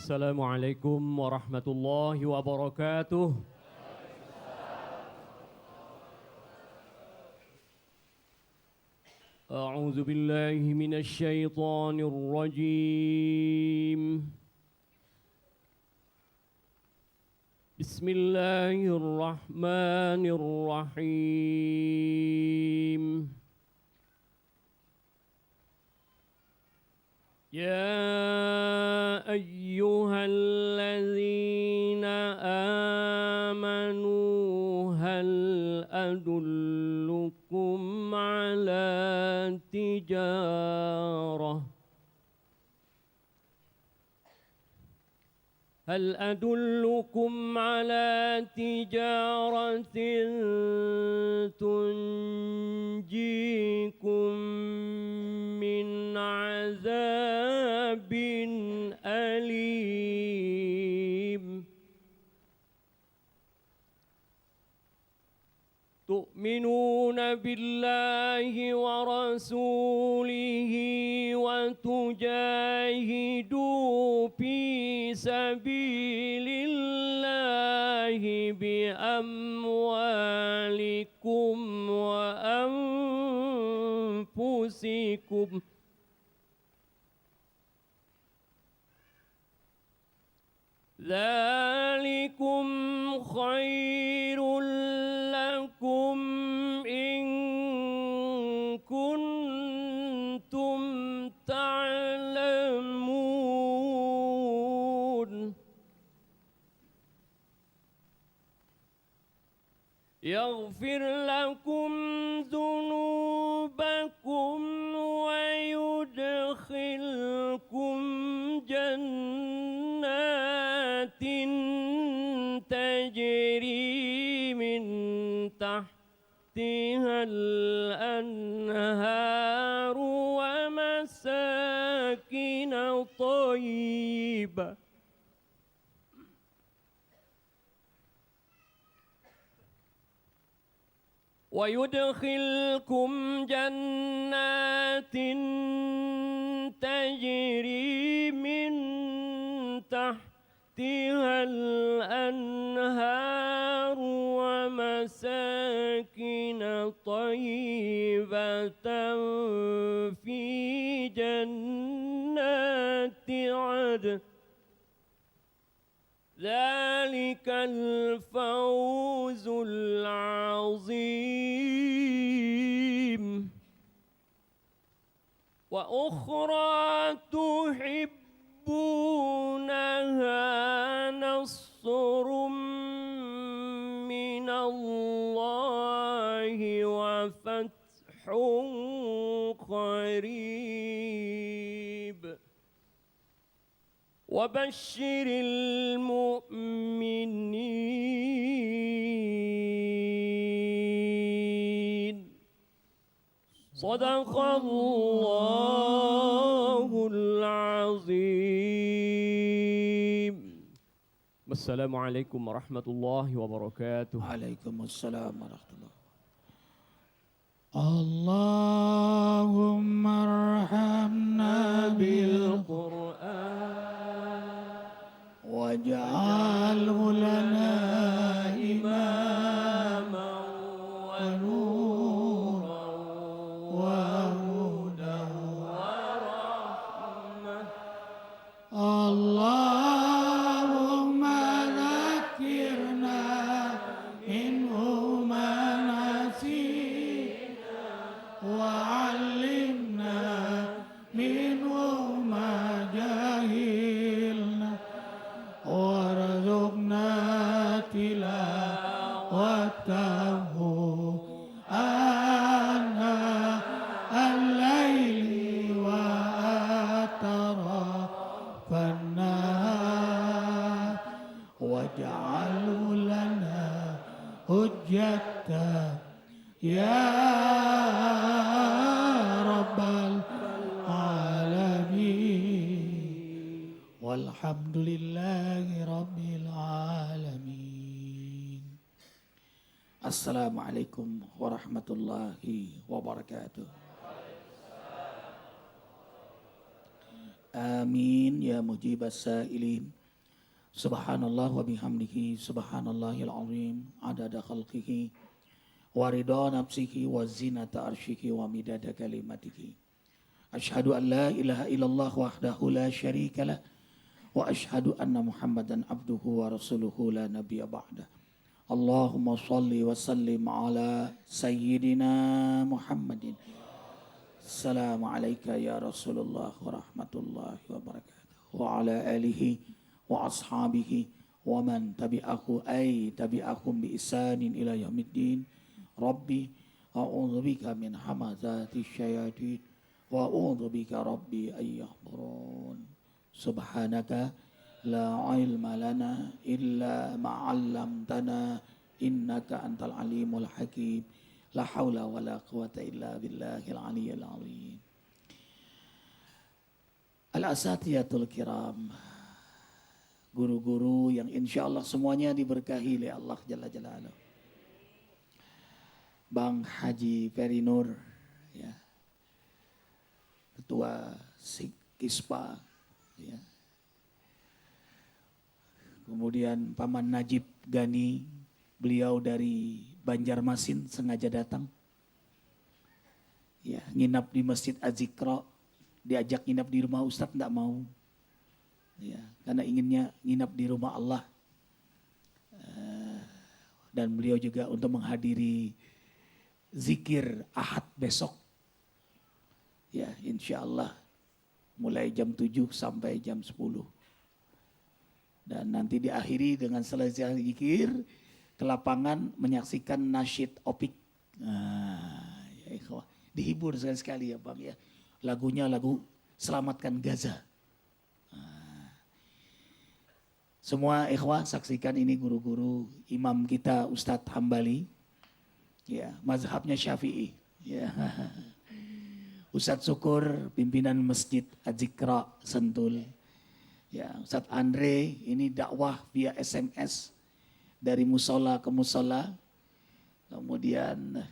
Assalamualaikum warahmatullahi wabarakatuh. A'udzu billahi minasy syaithanir rajim. Bismillahirrahmanirrahim. Ya ayyuhalladzina amanu hal adullukum ala tijarah هل أدلكم على تجارة تنجيكم من عذاب أليم تؤمنون بالله ورسوله وتجاهدوا في سبيل الله بأموالكم وأنفسكم ذلكم خير لكم إن كنتم تعلمون يغفر لكم ذنوبكم ويدخلكم جنات تجري من تحتها الأنهار ومساكن طيبة ويدخلكم جنات تجري من تحتها الأنهار ومساكن طيبة في جنات عدن ذلك الفوز العظيم وأخرى تحبونها نصر من الله وفتح قريب وبشر المؤمنين صدق الله العظيم. Wassalamualaikum warahmatullahi wabarakatuh. Waalaikumsalam warahmatullahi wabarakatuh. Allahumma arhamna bil Qur'an waj'alhu lana imaman wa nuran wa hudan wa rahmah. Allahumma dzakirna minhu ma nasina wa 'allimna minhu ma jahilna warzuqna tilawatahu ana al-laili wa atrafan nahar waj'alhu lana hujjatan ya rabbal alamin walhamdulillahi rabbil alamin. Assalamualaikum warahmatullahi wabarakatuh. Amin ya mujibas sa'ilin. Subhanallah wa bihamdihi subhanallahil azim adada khalqihi wa ridha nafsihi wa zinata arsyihi wa midada kalimatihi. Asyhadu an la ilaha illallah wahdahu la syarika lah wa asyhadu anna Muhammadan abduhu wa rasuluhu la nabiyya ba'dah. Allahumma salli wa sallim ala sayyidina Muhammadin. Assalamualaikum ya Rasulullah wa rahmatullahi wa barakatuh. Wa ala alihi wa ashabihi wa man tabi'ahum bi isanin ila yaumiddin. Rabbi a'udzubika min hamazati syayatin wa a'udzubika rabbi ayyahburun. Subhanaka la ilma lana illa ma 'allamtana innaka antal alimul hakim. La haula wa la quwata illa billahil aliyyil azim. Al-asatiyatul kiram, guru-guru yang insya Allah semuanya diberkahi oleh Allah Jalla Jalaluh. Bang Haji Peri Nur, ya, Ketua Kispa, ya. Kemudian Paman Najib Gani, beliau dari Banjarmasin sengaja datang, ya, nginap di Masjid Az-Zikra, diajak nginap di rumah Ustadz tidak mau, ya, karena inginnya nginap di rumah Allah. Dan beliau juga untuk menghadiri zikir Ahad besok, ya, insya Allah mulai jam 7 sampai jam 10. Dan nanti diakhiri dengan selesai zikir ke lapangan menyaksikan nasyid opik. Ya ikhwah, dihibur sekali ya Bang ya. Lagunya lagu Selamatkan Gaza. Semua ikhwah saksikan ini guru-guru imam kita Ustadz Hambali. Ya, mazhabnya Syafi'i. Ya. Ustadz Syukur pimpinan Masjid Az-Zikra Sentul. Ya, Ustadz Andre ini dakwah via SMS dari musola ke musola. Kemudian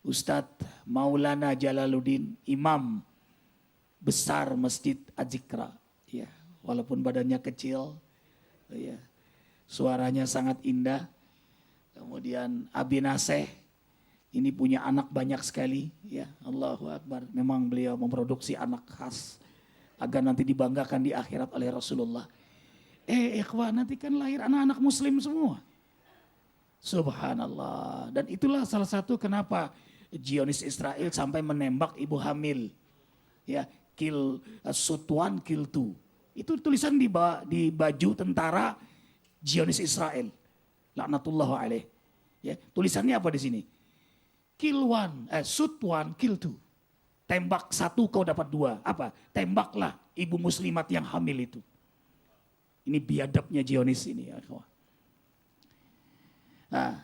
Ustadz Maulana Jalaluddin, imam besar Masjid Az-Zikra, ya, walaupun badannya kecil, ya, suaranya sangat indah. Kemudian Abi Naseh ini punya anak banyak sekali, ya, Allahu Akbar. Memang beliau memproduksi anak khas agar nanti dibanggakan di akhirat oleh Rasulullah. Ikhwan, nanti kan lahir anak-anak muslim semua. Subhanallah. Dan itulah salah satu kenapa Zionis Israel sampai menembak ibu hamil. Ya, shoot one, kill two. Itu tulisan di baju tentara Zionis Israel. Laknatullah alaih. Ya, tulisannya apa di sini? Shoot one, kill two. Tembak satu kau dapat dua. Apa? Tembaklah ibu muslimat yang hamil itu. Ini biadabnya Zionis ini ya. Nah,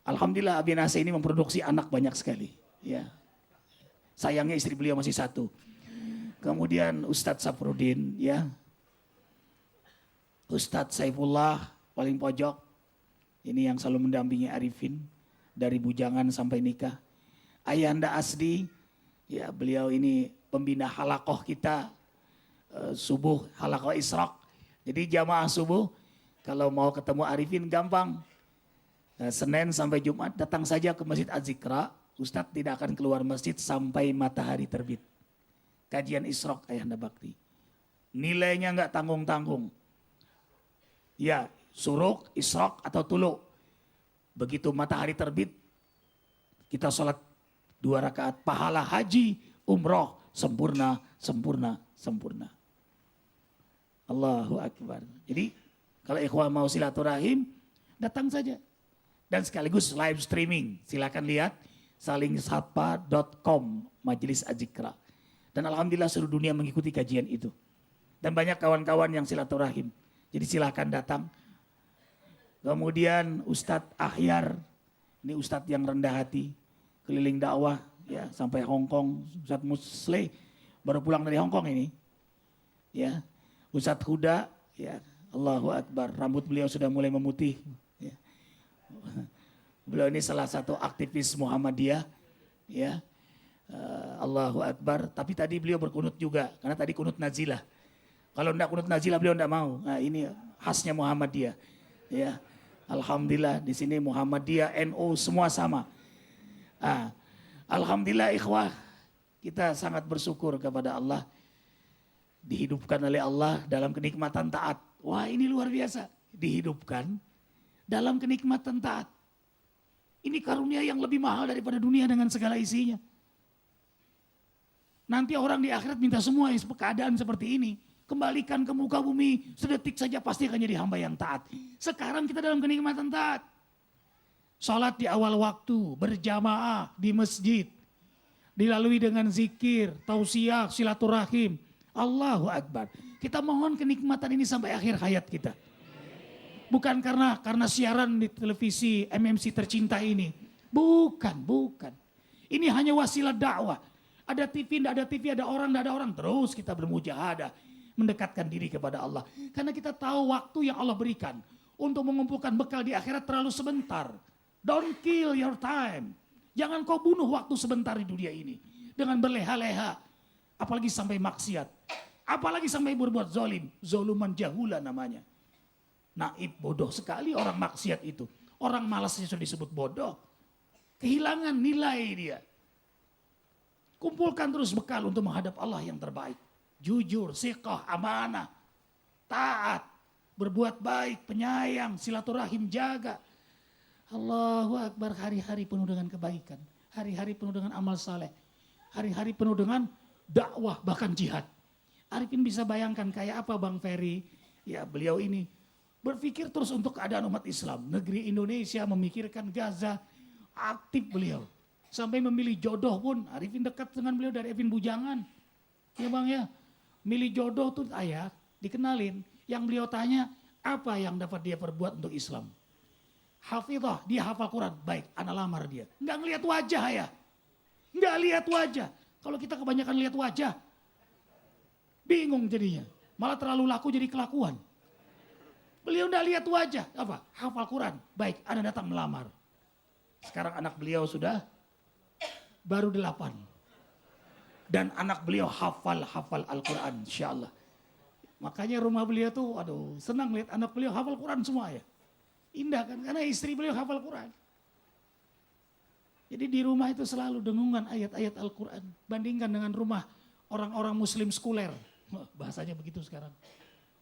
alhamdulillah Abi Naseh ini memproduksi anak banyak sekali. Ya. Sayangnya istri beliau masih satu. Kemudian Ustadz Safrudin, ya. Ustadz Saifullah paling pojok. Ini yang selalu mendampingi Arifin dari bujangan sampai nikah. Ayahanda Asdi, ya, beliau ini pembina halakoh kita, subuh halakoh Israq. Jadi jamaah subuh kalau mau ketemu Arifin gampang. Senin sampai Jumat datang saja ke Masjid Az-Zikra. Ustadz tidak akan keluar masjid sampai matahari terbit. Kajian Israq Ayahanda Bakti. Nilainya enggak tanggung-tanggung. Ya, suruk, Israq atau tuluk. Begitu matahari terbit, kita sholat 2 rakaat. Pahala haji, umroh, sempurna, sempurna, sempurna. Allahu Akbar. Jadi kalau ikhwah mau silaturahim, datang saja. Dan sekaligus live streaming. Silakan lihat salingsapa.com Majelis Az-Zikra. Dan alhamdulillah seluruh dunia mengikuti kajian itu. Dan banyak kawan-kawan yang silaturahim. Jadi silakan datang. Kemudian Ustadz Ahyar, ini Ustadz yang rendah hati, keliling dakwah ya sampai Hong Kong. Ustadz Musle baru pulang dari Hong Kong ini. Ya. Ustadz Huda, ya, Allahu Akbar, rambut beliau sudah mulai memutih. Ya. Beliau ini salah satu aktivis Muhammadiyah, ya. Allahu Akbar. Tapi tadi beliau berkunut juga, karena tadi kunut nazilah. Kalau enggak kunut nazilah beliau enggak mau. Nah ini khasnya Muhammadiyah. Ya, alhamdulillah di sini Muhammadiyah, NU semua sama. Alhamdulillah ikhwah, kita sangat bersyukur kepada Allah. Dihidupkan oleh Allah dalam kenikmatan taat. Wah ini luar biasa. Dihidupkan dalam kenikmatan taat. Ini karunia yang lebih mahal daripada dunia dengan segala isinya. Nanti orang di akhirat minta semua keadaan seperti ini. Kembalikan ke muka bumi, sedetik saja pasti akan jadi hamba yang taat. Sekarang kita dalam kenikmatan taat. Salat di awal waktu, berjamaah di masjid. Dilalui dengan zikir, tausiah, silaturahim. Allahu Akbar. Kita mohon kenikmatan ini sampai akhir hayat kita. Bukan karena siaran di televisi MMC tercinta ini. Bukan. Ini hanya wasilah dakwah. Ada TV, tidak ada TV, ada orang, tidak ada orang. Terus kita bermujahadah. Mendekatkan diri kepada Allah. Karena kita tahu waktu yang Allah berikan. Untuk mengumpulkan bekal di akhirat terlalu sebentar. Don't kill your time. Jangan kau bunuh waktu sebentar di dunia ini. Dengan berleha-leha. Apalagi sampai maksiat. Apalagi sampai berbuat zalim. Zoluman jahula namanya. Naib, bodoh sekali orang maksiat itu. Orang malasnya sudah disebut bodoh. Kehilangan nilai dia. Kumpulkan terus bekal untuk menghadap Allah yang terbaik. Jujur, siqah, amanah, taat, berbuat baik, penyayang, silaturahim jaga. Allahu Akbar, hari-hari penuh dengan kebaikan. Hari-hari penuh dengan amal saleh. Hari-hari penuh dengan dakwah, bahkan jihad. Arifin bisa bayangkan kayak apa Bang Ferry, ya beliau ini berpikir terus untuk keadaan umat Islam. Negeri Indonesia memikirkan Gaza, aktif beliau. Sampai memilih jodoh pun, Arifin dekat dengan beliau dari Evin Bujangan. Ya Bang ya, milih jodoh tuh ayah, dikenalin. Yang beliau tanya, apa yang dapat dia perbuat untuk Islam? Hafizah, dia hafal Quran. Baik, anak lamar dia. Enggak ngelihat wajah ya. Enggak lihat wajah. Kalau kita kebanyakan lihat wajah, bingung jadinya. Malah terlalu laku jadi kelakuan. Beliau enggak lihat wajah. Apa? Hafal Quran. Baik, anak datang melamar. Sekarang anak beliau sudah baru 8. Dan anak beliau hafal Al-Quran, insya Allah. Makanya rumah beliau tuh, aduh senang lihat anak beliau hafal Quran semua ya. Indah kan, karena istri beliau hafal Quran. Jadi di rumah itu selalu dengungan ayat-ayat Al-Quran. Bandingkan dengan rumah orang-orang muslim sekuler. Bahasanya begitu sekarang.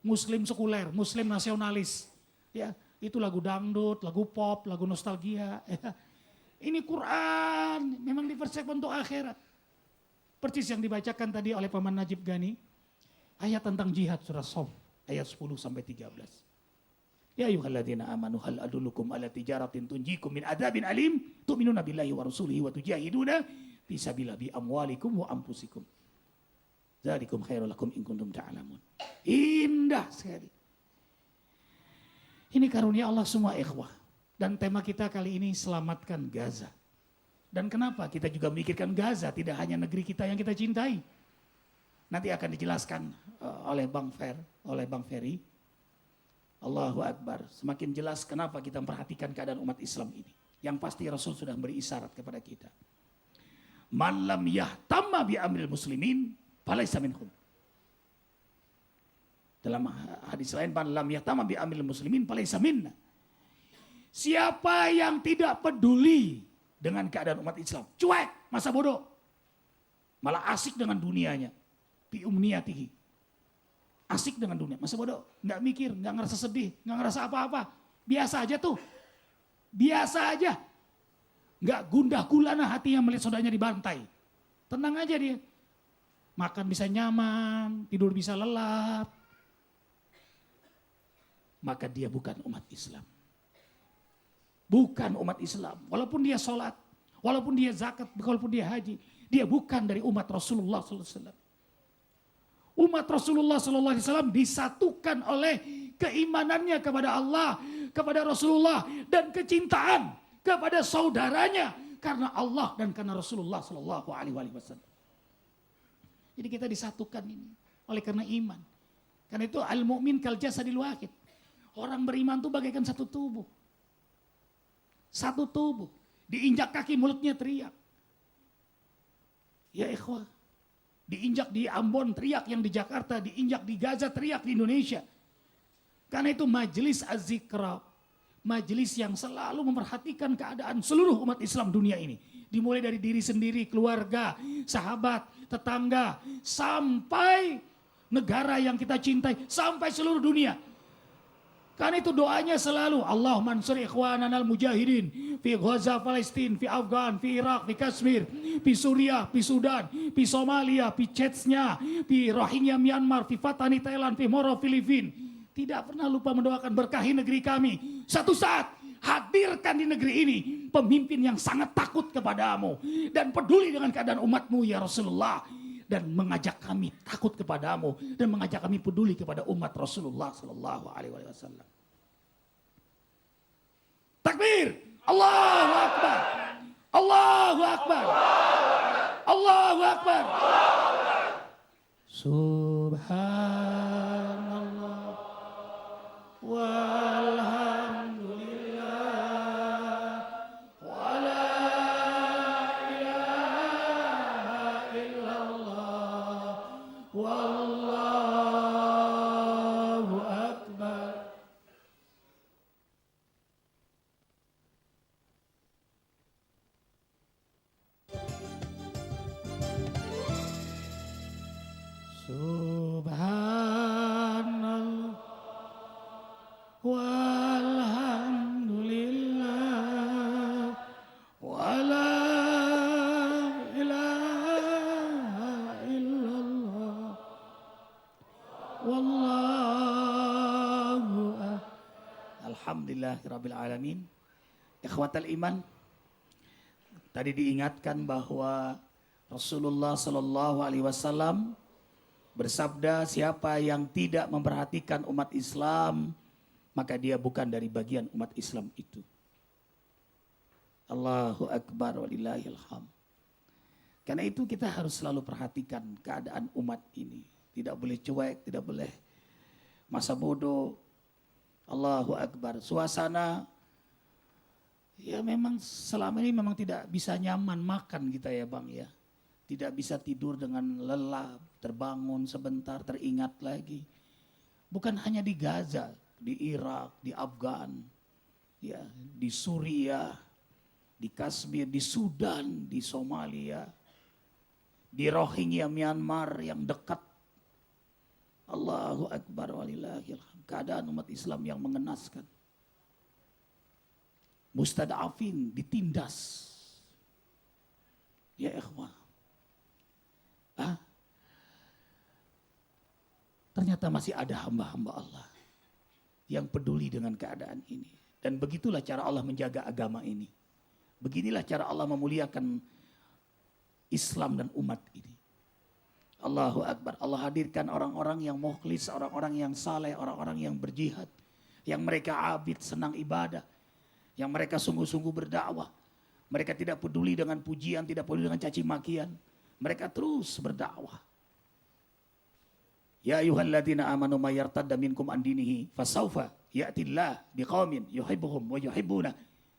Muslim sekuler, muslim nasionalis. Ya, itu lagu dangdut, lagu pop, lagu nostalgia. Ya. Ini Quran, memang dipersiapkan untuk akhirat. Persis yang dibacakan tadi oleh Paman Najib Gani. Ayat tentang jihad surah Shaff ayat 10 sampai 13. Ya ayyuhalladzina amanu hal adullukum ala tijaratin tunjikum min adzabin alim tu'minuna billahi wa rasulihi wa tujahiduna fi sabilillah bi amwalikum wa anfusikum. Dzalikum khairul lakum in kuntum ta'lamun. Indah sekali. Ini karunia Allah semua ikhwah. Dan tema kita kali ini selamatkan Gaza. Dan kenapa kita juga memikirkan Gaza, tidak hanya negeri kita yang kita cintai. Nanti akan dijelaskan oleh Bang Ferry. Allahu Akbar. Semakin jelas kenapa kita memperhatikan keadaan umat Islam ini. Yang pasti Rasul sudah beri isyarat kepada kita. Man lam yahtamma bi amril muslimin falaysa minhum. Dalam hadis lain, man lam yahtamma bi amril muslimin falaysa minna. Siapa yang tidak peduli dengan keadaan umat Islam, cuek, masa bodoh, malah asik dengan dunianya, bi umniyatihi, asik dengan dunia, masa bodoh, nggak mikir, nggak ngerasa sedih, nggak ngerasa apa-apa, biasa aja tuh, biasa aja, nggak gundah gulana hatinya melihat saudaranya dibantai, tenang aja dia, makan bisa nyaman, tidur bisa lelap, maka dia bukan umat Islam. Bukan umat Islam. Walaupun dia sholat, walaupun dia zakat, walaupun dia haji. Dia bukan dari umat Rasulullah SAW. Umat Rasulullah SAW disatukan oleh keimanannya kepada Allah, kepada Rasulullah, dan kecintaan kepada saudaranya. Karena Allah dan karena Rasulullah SAW. Jadi kita disatukan ini oleh karena iman. Karena itu al-mu'min kal jasadil wahid. Orang beriman itu bagaikan satu tubuh. Satu tubuh, diinjak kaki mulutnya teriak. Ya ikhwah. Diinjak di Ambon teriak yang di Jakarta, diinjak di Gaza teriak di Indonesia. Karena itu majelis az-zikra, majelis yang selalu memperhatikan keadaan seluruh umat Islam dunia ini. Dimulai dari diri sendiri, keluarga, sahabat, tetangga, sampai negara yang kita cintai, sampai seluruh dunia. Karena itu doanya selalu Allah mansur ikhwanana al-mujahidin fi Gaza, Palestina, fi Afgan, fi Irak, fi Kashmir, fi Suriah, fi Sudan, fi Somalia, fi Chechnya, fi Rohingya Myanmar, fi Fatani Thailand, fi Moro Filipina. Tidak pernah lupa mendoakan berkahi negeri kami. Satu saat hadirkan di negeri ini pemimpin yang sangat takut kepadamu dan peduli dengan keadaan umatmu ya Rasulullah, dan mengajak kami takut kepadamu dan mengajak kami peduli kepada umat Rasulullah sallallahu alaihi wasallam. Takbir! Allahu akbar! Allahu akbar! Allahu akbar! Subhanallah walhamdulillah wala ilaha illallah wallahu akbar. Subhanallah walhamdulillah wala ilaha illallah wallahu alhamdulillahirabbil alamin. Ikhwatal iman, tadi diingatkan bahwa Rasulullah sallallahu alaihi wasallam bersabda, siapa yang tidak memperhatikan umat Islam, maka dia bukan dari bagian umat Islam itu. Allahu akbar walillahil hamd. Karena itu kita harus selalu perhatikan keadaan umat ini. Tidak boleh cuek, tidak boleh masa bodoh. Allahu akbar. Suasana ya memang selama ini memang tidak bisa nyaman makan kita ya Bang ya. Tidak bisa tidur dengan lelap, terbangun sebentar teringat lagi. Bukan hanya di Gaza, di Irak, di Afgan, ya, di Suriah, di Kashmir, di Sudan, di Somalia, di Rohingya Myanmar yang dekat. Allahu akbar walillahil hamd. Keadaan umat Islam yang mengenaskan. Mustadafin ditindas. Ya ikhwah. Ternyata masih ada hamba-hamba Allah yang peduli dengan keadaan ini. Dan begitulah cara Allah menjaga agama ini. Beginilah cara Allah memuliakan Islam dan umat ini. Allahu akbar. Allah hadirkan orang-orang yang mukhlis, orang-orang yang saleh, orang-orang yang berjihad, yang mereka abid, senang ibadah, yang mereka sungguh-sungguh berdakwah. Mereka tidak peduli dengan pujian, tidak peduli dengan caci makian. Mereka terus berdakwah. Ya ayyuhalladzina amanu may yartadda minkum an dinihi fasawfa ya'tillah biqaumin yuhibbuhum wa yuhibbuna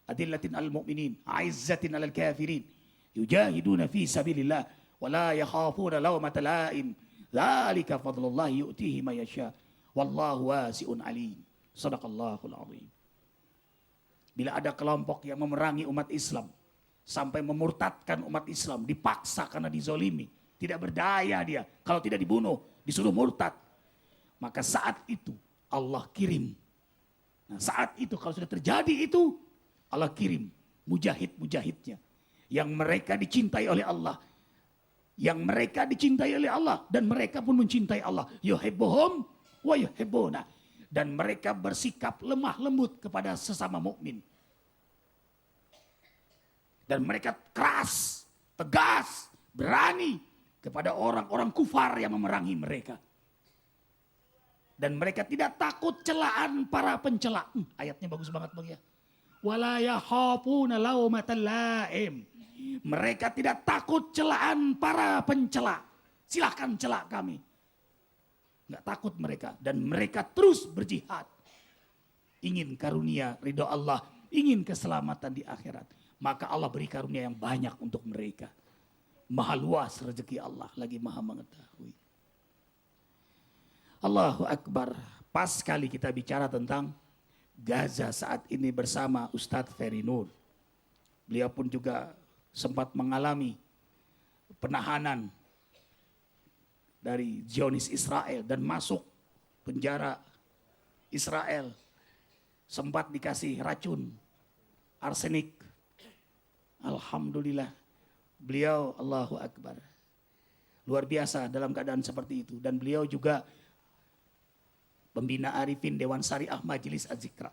adillatin alal mu'minin a'izzatin alal kafirin yujahiduna fi sabilillah wa la yakhafuna lawmata la'im dzalika fadlullahi yu'tihi may yasha wallahu wasi'un alim. Shadaqallahul azim. Bila ada kelompok yang memerangi umat Islam sampai memurtadkan umat Islam, dipaksa karena dizolimi, tidak berdaya dia, kalau tidak dibunuh, disuruh murtad, maka saat itu Allah kirim. Nah, saat itu kalau sudah terjadi itu, Allah kirim mujahid-mujahidnya yang mereka dicintai oleh Allah, yang mereka dicintai oleh Allah dan mereka pun mencintai Allah. Yuhibbuhum wa yuhibbuna, dan mereka bersikap lemah lembut kepada sesama mukmin. Dan mereka keras, tegas, berani kepada orang-orang kufar yang memerangi mereka. Dan mereka tidak takut celaan para pencela. Ayatnya bagus banget Bang ya. Wala yakhafuna laumatal laim. Mereka tidak takut celaan para pencela. Silahkan celak kami. Enggak takut mereka. Dan mereka terus berjihad. Ingin karunia ridho Allah. Ingin keselamatan di akhirat. Maka Allah beri karunia yang banyak untuk mereka. Maha luas rezeki Allah, lagi maha mengetahui. Allahu Akbar. Pas sekali kita bicara tentang Gaza saat ini bersama Ustadz Ferry Nur. Beliau pun juga sempat mengalami penahanan dari Zionis Israel dan masuk penjara Israel. Sempat dikasih racun arsenik. Alhamdulillah. Beliau Allahu Akbar. Luar biasa dalam keadaan seperti itu. Dan beliau juga pembina Arifin Dewan Syariah Majelis Az-Zikra.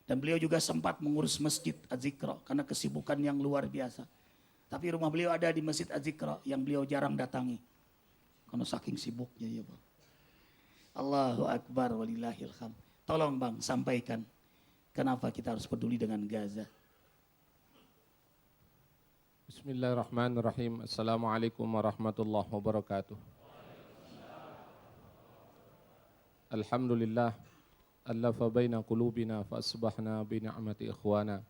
Dan beliau juga sempat mengurus Masjid Az-Zikra karena kesibukan yang luar biasa. Tapi rumah beliau ada di Masjid Az-Zikra yang beliau jarang datangi. Karena saking sibuknya ya Bang. Allahu Akbar walillahil hamd. Tolong Bang sampaikan kenapa kita harus peduli dengan Gaza. Bismillahirrahmanirrahim. Assalamualaikum warahmatullahi wabarakatuh. Alhamdulillah allafa baina qulubina fa asbahna bi ni'mati ikhwana.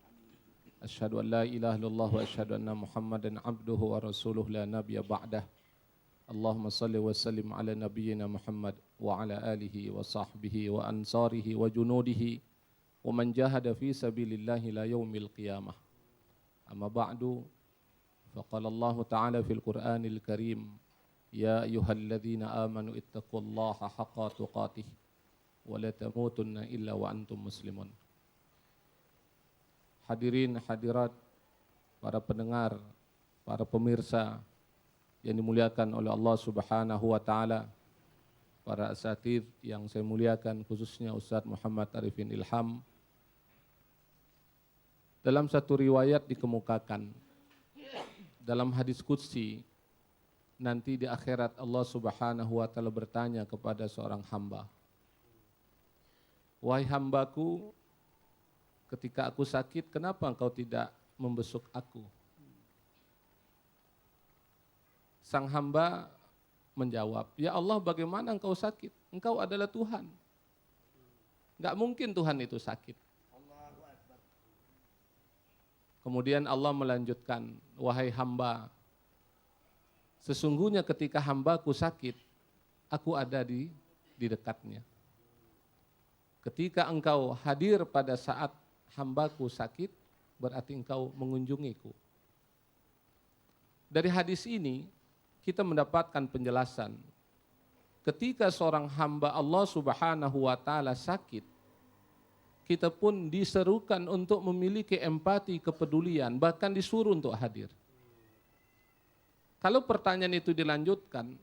Asyhadu an la ilaha illallah wa asyhadu anna Muhammadan abduhu wa rasuluhu la nabiyya ba'dah. Allahumma salli wa sallim ala nabiyyina Muhammad wa ala alihi wa sahbihi wa ansarihi wa junudihi wa man jahada fi sabilillahi la yaumil qiyamah. Amma ba'du. فقال الله تعالى في القرآن الكريم يا أيها الذين آمنوا اتقوا الله حق تقاته ولا تموتن إلا وأنتم مسلمون. Hadirin hadirat, para pendengar, para pemirsa yang dimuliakan oleh Allah Subhanahu wa taala, para asatidz yang saya muliakan, khususnya Ustaz Muhammad Arifin Ilham. Dalam satu riwayat dikemukakan dalam hadis qudsi, nanti di akhirat Allah Subhanahu wa taala bertanya kepada seorang hamba, "Wahai hambaku, ketika aku sakit, kenapa engkau tidak membesuk aku?" Sang hamba menjawab, "Ya Allah, bagaimana engkau sakit? Engkau adalah Tuhan. Enggak mungkin Tuhan itu sakit." Kemudian Allah melanjutkan, "Wahai hamba, sesungguhnya ketika hambaku sakit, aku ada di dekatnya. Ketika engkau hadir pada saat hambaku sakit, berarti engkau mengunjungiku." Dari hadis ini, kita mendapatkan penjelasan. Ketika seorang hamba Allah Subhanahu wa taala sakit, kita pun diserukan untuk memiliki empati, kepedulian, bahkan disuruh untuk hadir. Kalau pertanyaan itu dilanjutkan,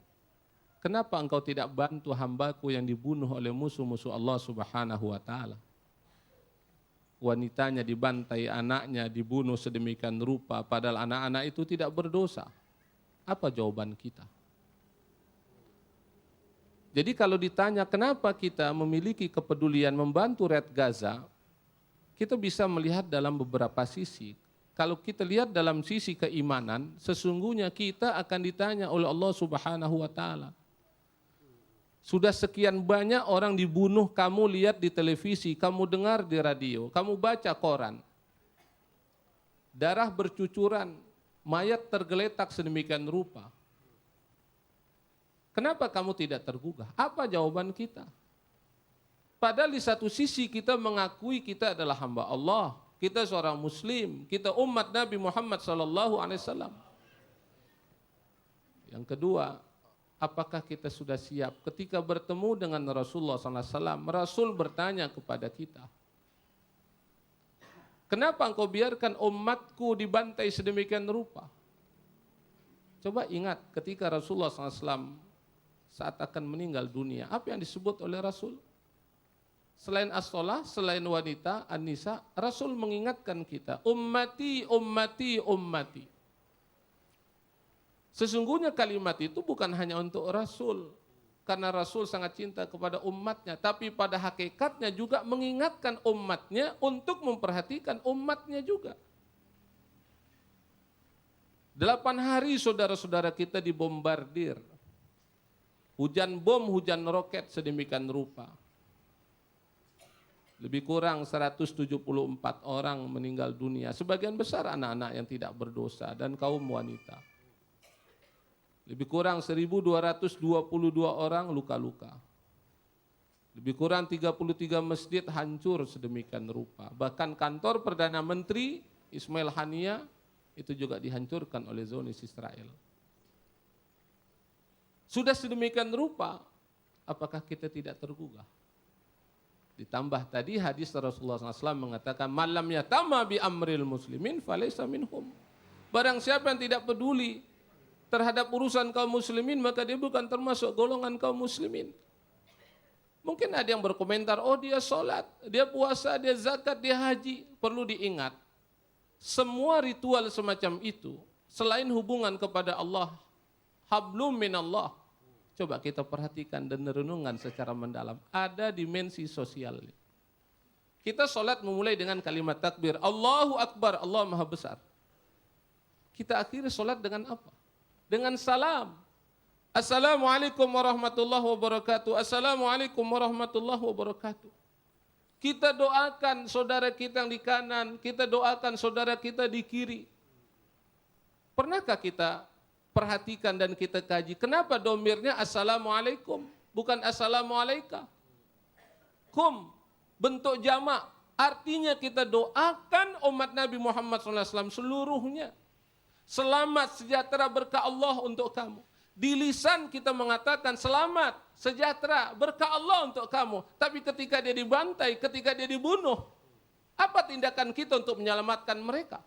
kenapa engkau tidak bantu hambaku yang dibunuh oleh musuh-musuh Allah Subhanahu wa taala? Wanitanya dibantai, anaknya dibunuh sedemikian rupa, padahal anak-anak itu tidak berdosa. Apa jawaban kita? Jadi kalau ditanya kenapa kita memiliki kepedulian membantu rakyat Gaza, kita bisa melihat dalam beberapa sisi. Kalau kita lihat dalam sisi keimanan, sesungguhnya kita akan ditanya oleh Allah Subhanahu wa taala. Sudah sekian banyak orang dibunuh, kamu lihat di televisi, kamu dengar di radio, kamu baca koran. Darah bercucuran, mayat tergeletak sedemikian rupa. Kenapa kamu tidak tergugah? Apa jawaban kita? Padahal di satu sisi kita mengakui kita adalah hamba Allah, kita seorang muslim, kita umat Nabi Muhammad SAW. Yang kedua, apakah kita sudah siap ketika bertemu dengan Rasulullah SAW? Rasul bertanya kepada kita, kenapa engkau biarkan umatku dibantai sedemikian rupa? Coba ingat ketika Rasulullah SAW saat akan meninggal dunia, apa yang disebut oleh Rasul? Selain as-shalah, selain wanita, an-nisa, Rasul mengingatkan kita, ummati, ummati, ummati. Sesungguhnya kalimat itu bukan hanya untuk Rasul, karena Rasul sangat cinta kepada umatnya, tapi pada hakikatnya juga mengingatkan umatnya untuk memperhatikan umatnya juga. 8 hari saudara-saudara kita dibombardir. Hujan bom, hujan roket sedemikian rupa. Lebih kurang 174 orang meninggal dunia. Sebagian besar anak-anak yang tidak berdosa dan kaum wanita. Lebih kurang 1.222 orang luka-luka. Lebih kurang 33 masjid hancur sedemikian rupa. Bahkan kantor Perdana Menteri Ismail Haniyah itu juga dihancurkan oleh Zionis Israel. Sudah sedemikian rupa, apakah kita tidak tergugah? Ditambah tadi hadis Rasulullah SAW mengatakan, malam yatama bi amril muslimin falaysa minhum. Barang siapa yang tidak peduli terhadap urusan kaum muslimin, maka dia bukan termasuk golongan kaum muslimin. Mungkin ada yang berkomentar, oh dia sholat, dia puasa, dia zakat, dia haji. Perlu diingat, semua ritual semacam itu, selain hubungan kepada Allah, hablum minallah, coba kita perhatikan dan renungan secara mendalam, ada dimensi sosialnya. Kita sholat memulai dengan kalimat takbir, Allahu Akbar, Allah Maha Besar. Kita akhiri sholat dengan apa? Dengan salam. Assalamualaikum warahmatullahi wabarakatuh. Assalamualaikum warahmatullahi wabarakatuh. Kita doakan saudara kita yang di kanan, kita doakan saudara kita di kiri. Pernahkah kita perhatikan dan kita kaji, kenapa domirnya assalamualaikum, bukan assalamualaika? Kum, bentuk jamak, artinya kita doakan umat Nabi Muhammad SAW seluruhnya. Selamat sejahtera berkah Allah untuk kamu. Di lisan kita mengatakan selamat, sejahtera, berkah Allah untuk kamu. Tapi ketika dia dibantai, ketika dia dibunuh, apa tindakan kita untuk menyelamatkan mereka?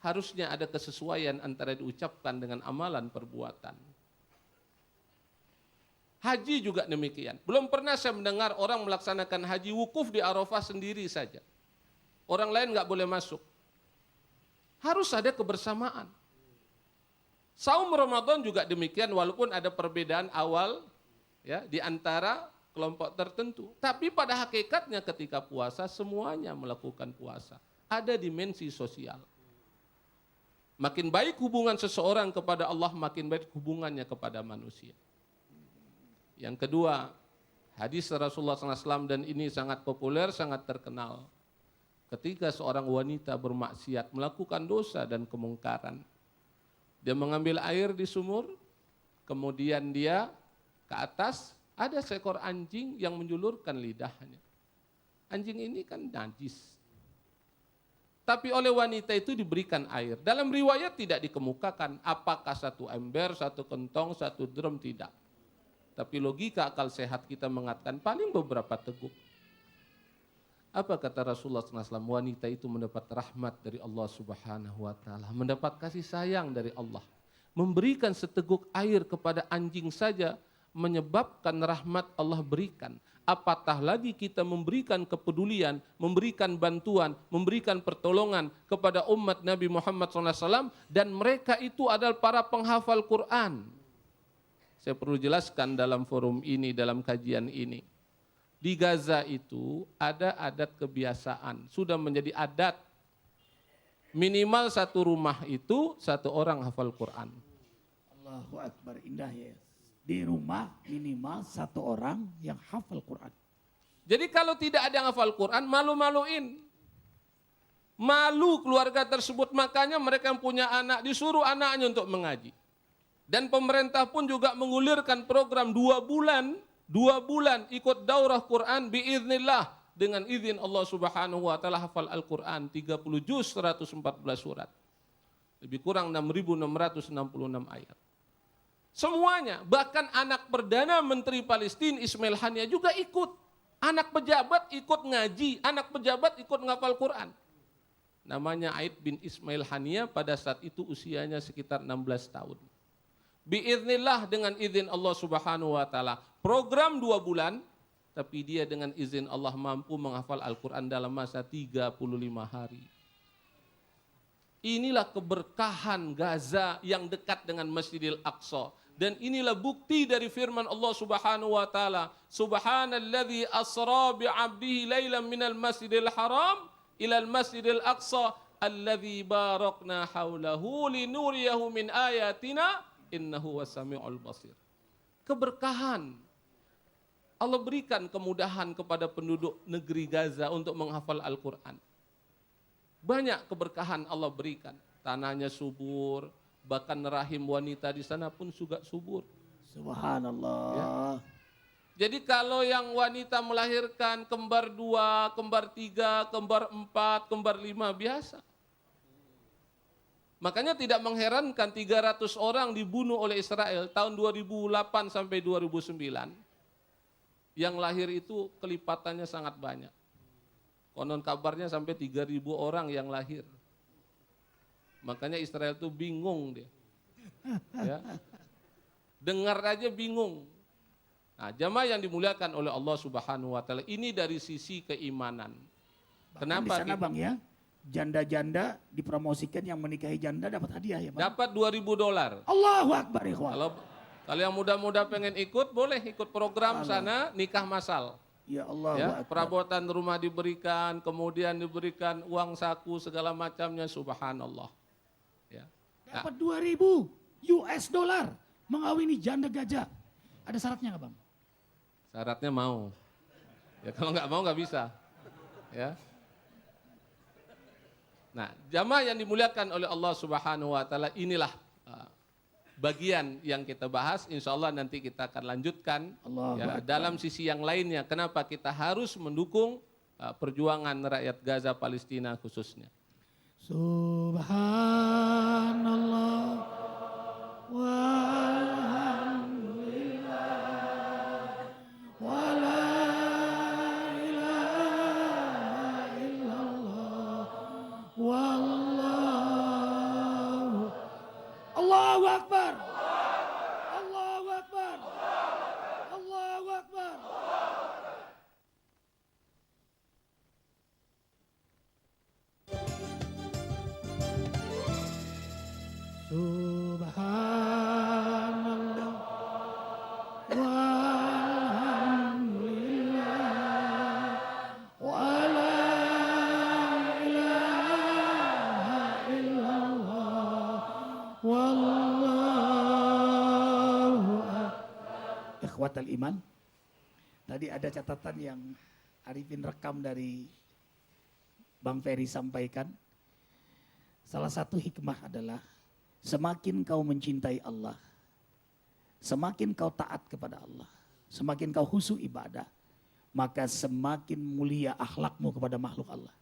Harusnya ada kesesuaian antara diucapkan dengan amalan perbuatan. Haji juga demikian. Belum pernah saya mendengar orang melaksanakan haji wukuf di Arafah sendiri saja. Orang lain nggak boleh masuk. Harus ada kebersamaan. Saum Ramadan juga demikian, walaupun ada perbedaan awal ya di antara kelompok tertentu. Tapi pada hakikatnya ketika puasa semuanya melakukan puasa. Ada dimensi sosial. Makin baik hubungan seseorang kepada Allah, makin baik hubungannya kepada manusia. Yang kedua, hadis Rasulullah SAW, dan ini sangat populer, sangat terkenal. Ketika seorang wanita bermaksiat, melakukan dosa dan kemungkaran, dia mengambil air di sumur, kemudian dia ke atas, ada seekor anjing yang menjulurkan lidahnya. Anjing ini kan najis. Tapi oleh wanita itu diberikan air. Dalam riwayat tidak dikemukakan apakah satu ember, satu kentong, satu drum, tidak. Tapi logika akal sehat kita mengatakan paling beberapa teguk. Apa kata Rasulullah SAW? Wanita itu mendapat rahmat dari Allah Subhanahu wa Ta'ala, mendapat kasih sayang dari Allah. Memberikan seteguk air kepada anjing saja menyebabkan rahmat Allah berikan. Apatah lagi kita memberikan kepedulian, memberikan bantuan, memberikan pertolongan kepada umat Nabi Muhammad SAW, dan mereka itu adalah para penghafal Quran. Saya perlu jelaskan dalam forum ini, dalam kajian ini. Di Gaza itu ada adat kebiasaan, sudah menjadi adat. Minimal satu rumah itu satu orang hafal Quran. Allahu Akbar, indah ya. Di rumah minimal satu orang yang hafal Quran. Jadi kalau tidak ada yang hafal Quran, malu-maluin. Malu keluarga tersebut, makanya mereka yang punya anak disuruh anaknya untuk mengaji. Dan pemerintah pun juga mengulirkan program 2 bulan ikut daurah Quran biiznillah, dengan izin Allah Subhanahu wa Ta'ala, hafal Al-Quran 30 juz 114 surat. Lebih kurang 6.666 ayat. Semuanya, bahkan anak Perdana Menteri Palestina Ismail Haniyah juga ikut. Anak pejabat ikut ngaji, anak pejabat ikut ngafal Quran. Namanya Aid bin Ismail Haniyah, pada saat itu usianya sekitar 16 tahun. Biiznillah, dengan izin Allah Subhanahu wa Ta'ala. Program 2 bulan, tapi dia dengan izin Allah mampu menghafal Al-Quran dalam masa 35 hari. Inilah keberkahan Gaza yang dekat dengan Masjidil Aqsa. Dan inilah bukti dari firman Allah Subhanahu wa Ta'ala. Subhanalladzi asra bi'abdihi laylan minal masjidil haram ilal masjidil aqsa alladzi barakna haulahu linuriyahu min ayatina innahu wasami'ul basir. Keberkahan. Allah berikan kemudahan kepada penduduk negeri Gaza untuk menghafal Al-Quran. Banyak keberkahan Allah berikan. Tanahnya subur, bahkan rahim wanita di sana pun juga subur. Subhanallah. Jadi kalau yang wanita melahirkan kembar 2, kembar 3, kembar 4, kembar 5 biasa. Makanya tidak mengherankan 300 orang dibunuh oleh Israel tahun 2008 sampai 2009. Yang lahir itu kelipatannya sangat banyak. Konon kabarnya sampai 3.000 orang yang lahir. Makanya Israel itu bingung dia. Ya. Dengar aja bingung. Nah, jamaah yang dimuliakan oleh Allah Subhanahu wa taala, ini dari sisi keimanan. Bahkan di sana Bang ya, janda-janda dipromosikan, yang menikahi janda dapat hadiah ya Bang. Dapat $2.000. Allahu Akbar ikhwan. Kalau yang muda-muda pengen ikut, boleh ikut program sana nikah masal. Ya Allah. Ya, perabotan rumah diberikan, kemudian diberikan uang saku segala macamnya, subhanallah. Ya. Dapat 2.000 US dollar mengawini janda gajah. Ada syaratnya nggak Bang? Syaratnya mau. Ya kalau nggak mau nggak bisa. Ya. Nah, jamaah yang dimuliakan oleh Allah Subhanahu wa taala, inilah bagian yang kita bahas. Insya Allah nanti kita akan lanjutkan ya, dalam sisi yang lainnya. Kenapa kita harus mendukung perjuangan rakyat Gaza Palestina khususnya. Subhanallah walhamdulillah wala ilaha illallah wallahu Allahu Akbar. Allahu Akbar. Allahu Akbar. Subhanallah walhamdulillah wala ilaha illallah wallahu akbar. Ikhwatal iman, tadi ada catatan yang Arifin rekam dari Bang Ferry sampaikan. Salah satu hikmah adalah semakin kau mencintai Allah, semakin kau taat kepada Allah, semakin kau khusyuk ibadah, maka semakin mulia akhlakmu kepada makhluk Allah.